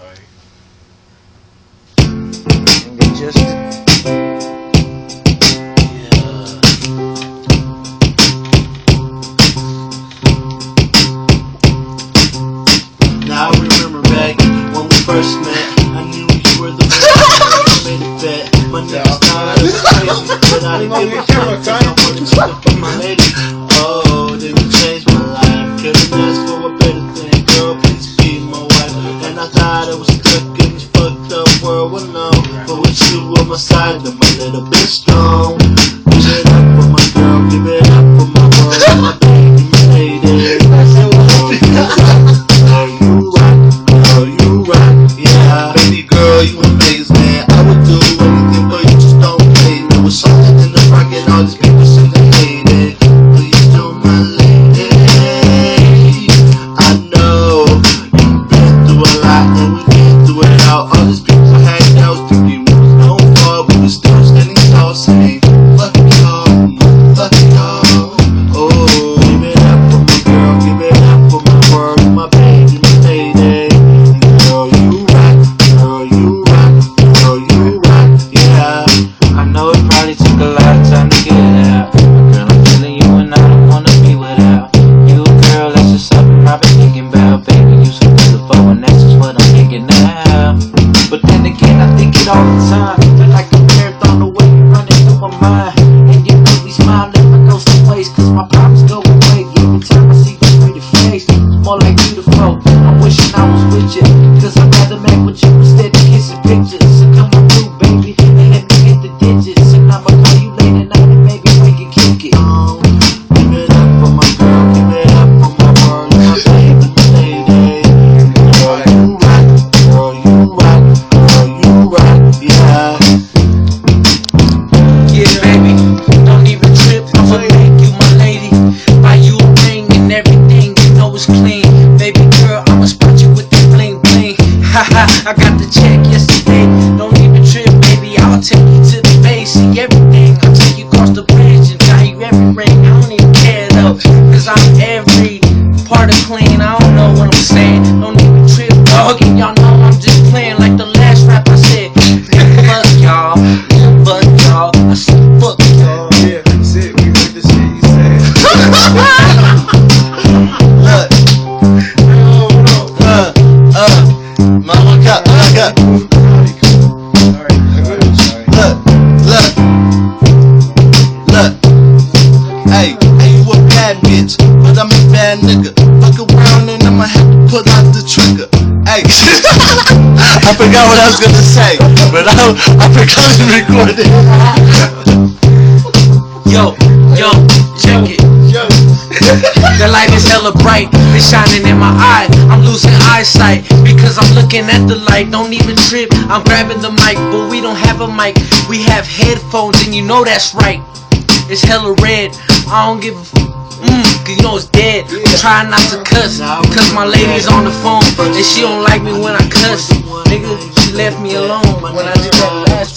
sorry. Now I remember back when we first met. I knew you were the best. I made a bet. My niggas thought I was crazy, but I didn't give a fuck 'cause I wanted you to be my lady. Oh, did you change my life? Couldn't ask for a better thing, girl. Please be my wife. And I thought I was stuck in this fucked up world. Well, no, but with you on my side, I'm a little bit strong. Give it up for my girl. Give it up for my world. My baby, my lady. Yeah, baby girl, you amazing. I would do anything, but you just don't play. There was something in the pocket, all these people seem to hate it. But you still my lady. I know you've been through a lot, and we've been through it all. All these people had doubts, thinking we was no fall, but we still standing tall, saying fuck y'all, fuck y'all. Oh, give it up for my girl, give it up for my world, my baby, my lady. Girl, you rock, girl, you rock, girl, you rock, yeah. I know it probably took a lot of time to get it out. Girl, I'm feeling you and I don't wanna be without you, girl. That's just something I've been thinking about. Baby, you so beautiful and that's just what I'm thinking now. But then again, I think it all the time. Feel like a marathon, the way you running through my mind. And you make me smile, never go some ways, cause my problems go away. Every time I see your pretty face, it's more like beautiful. I'm wishing I was with you, cause I'd rather make with you instead of kissing pictures. So come on through, baby, and let me hit the digits. And I'ma call you late at night and maybe we can kick it. Give it up for my girl, give it up for my world, my baby, my lady. Girl, you rock, girl, you rock, girl, you rock, yeah. Yeah, baby, don't even trip, I'ma make you my lady. Buy you a ring and everything, you know it's clean. Baby girl, I'ma spot you with that bling bling. Haha, I got the check yesterday. Don't even trip, baby, I'll take you to the base, see everything. I'll take you across the bridge and tie you every ring. I don't even care though, cause I'm every part of clean. I don't know what I'm saying. Don't even trip, dog, and y'all know I'm just playing like the last rap I said. Fuck y'all, fuck y'all, I said fuck y'all. Yeah, that's it. We heard the shit you said. Mama got, look, hey, you a bad bitch, but I'm a bad nigga. Fuck around and I'ma have to pull out the trigger. Hey, I forgot what I was gonna say, but I forgot to record it. Yo, check it. The light is hella bright, it's shining in my eye. I'm losing eyesight because I'm looking at the light. Don't even trip, I'm grabbing the mic, but we don't have a mic. We have headphones and you know that's right. It's hella red, I don't give a cause you know it's dead. I'm trying not to cuss, cause my lady's on the phone and she don't like me when I cuss. Nigga, she left me alone when I did that last